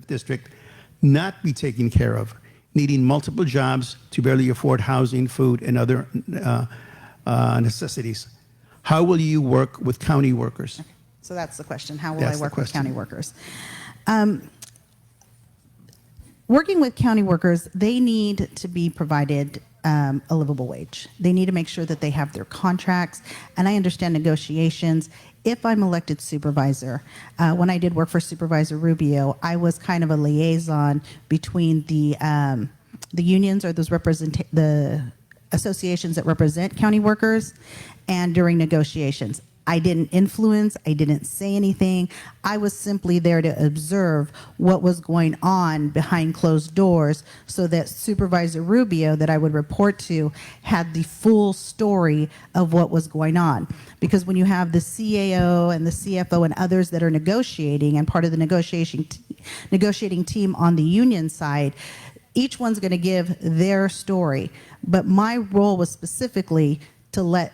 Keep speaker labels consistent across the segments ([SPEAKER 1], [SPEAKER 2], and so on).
[SPEAKER 1] district not be taken care of, needing multiple jobs to barely afford housing, food, and other necessities. How will you work with county workers?
[SPEAKER 2] Okay. So that's the question. How will I work with county workers? Working with county workers, they need to be provided a livable wage. They need to make sure that they have their contracts, and I understand negotiations. If I'm elected supervisor, when I did work for Supervisor Rubio, I was kind of a liaison between the unions or the associations that represent county workers, and during negotiations. I didn't influence, I didn't say anything. I was simply there to observe what was going on behind closed doors so that Supervisor Rubio, that I would report to, had the full story of what was going on. Because when you have the CAO and the CFO and others that are negotiating and part of the negotiating team on the union side, each one's going to give their story. But my role was specifically to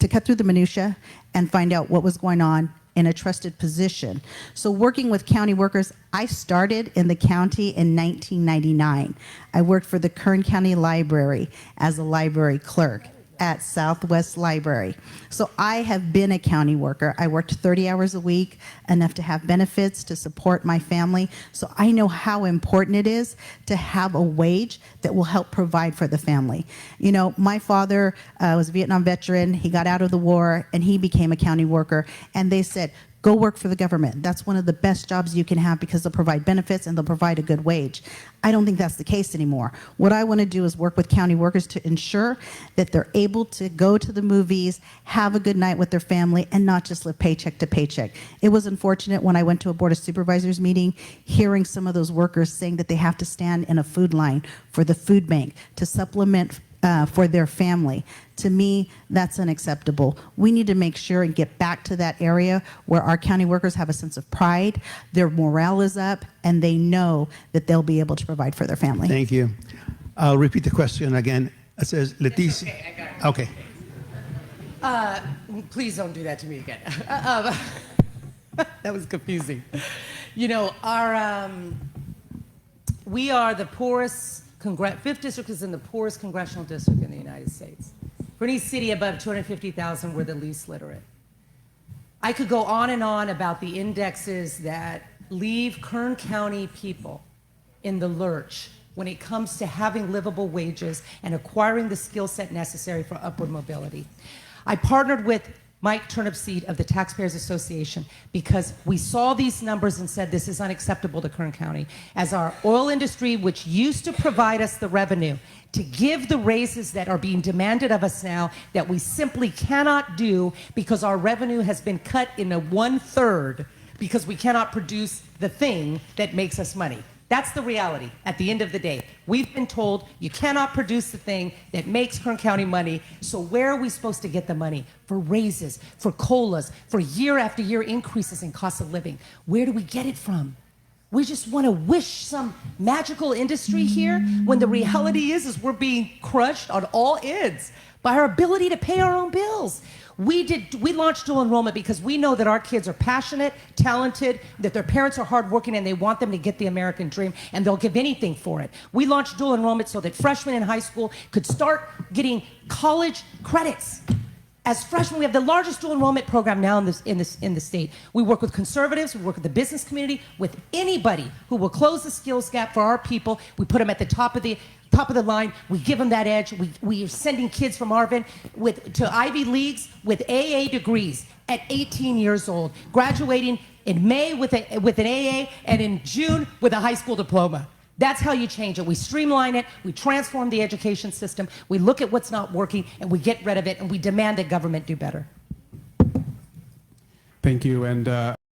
[SPEAKER 2] cut through the minutia and find out what was going on in a trusted position. So working with county workers, I started in the county in 1999. I worked for the Kern County Library as a library clerk at Southwest Library. So I have been a county worker. I worked 30 hours a week, enough to have benefits to support my family. So I know how important it is to have a wage that will help provide for the family. You know, my father was a Vietnam veteran. He got out of the war and he became a county worker. And they said, go work for the government. That's one of the best jobs you can have because they'll provide benefits and they'll provide a good wage. I don't think that's the case anymore. What I want to do is work with county workers to ensure that they're able to go to the movies, have a good night with their family, and not just live paycheck to paycheck. It was unfortunate when I went to a Board of Supervisors meeting, hearing some of those workers saying that they have to stand in a food line for the food bank to supplement for their family. To me, that's unacceptable. We need to make sure and get back to that area where our county workers have a sense of pride, their morale is up, and they know that they'll be able to provide for their family.
[SPEAKER 1] Thank you. I'll repeat the question again. It says, Leticia.
[SPEAKER 3] Okay, I got it.
[SPEAKER 1] Okay.
[SPEAKER 3] Please don't do that to me again. That was confusing. You know, we are the poorest, 5th district is in the poorest congressional district in the United States. For any city above 250,000, we're the least literate. I could go on and on about the indexes that leave Kern County people in the lurch when it comes to having livable wages and acquiring the skill set necessary for upward mobility. I partnered with Mike Turnipseed of the Taxpayers Association because we saw these numbers and said this is unacceptable to Kern County. As our oil industry, which used to provide us the revenue to give the raises that are being demanded of us now, that we simply cannot do because our revenue has been cut in a 1/3 because we cannot produce the thing that makes us money. That's the reality at the end of the day. We've been told you cannot produce the thing that makes Kern County money, so where are we supposed to get the money? For raises, for COLAs, for year after year increases in cost of living. Where do we get it from? We just want to wish some magical industry here when the reality is we're being crushed on all ends by our ability to pay our own bills. We launched dual enrollment because we know that our kids are passionate, talented, that their parents are hardworking, and they want them to get the American dream, and they'll give anything for it. We launched dual enrollment so that freshmen in high school could start getting college credits. As freshmen, we have the largest dual enrollment program now in the state. We work with conservatives, we work with the business community, with anybody who will close the skills gap for our people. We put them at the top of the line. We give them that edge. We are sending kids from Arvin to Ivy Leagues with AA degrees at 18 years old, graduating in May with an AA and in June with a high school diploma. That's how you change it. We streamline it, we transform the education system, we look at what's not working, and we get rid of it, and we demand that government do better.
[SPEAKER 4] Thank you. And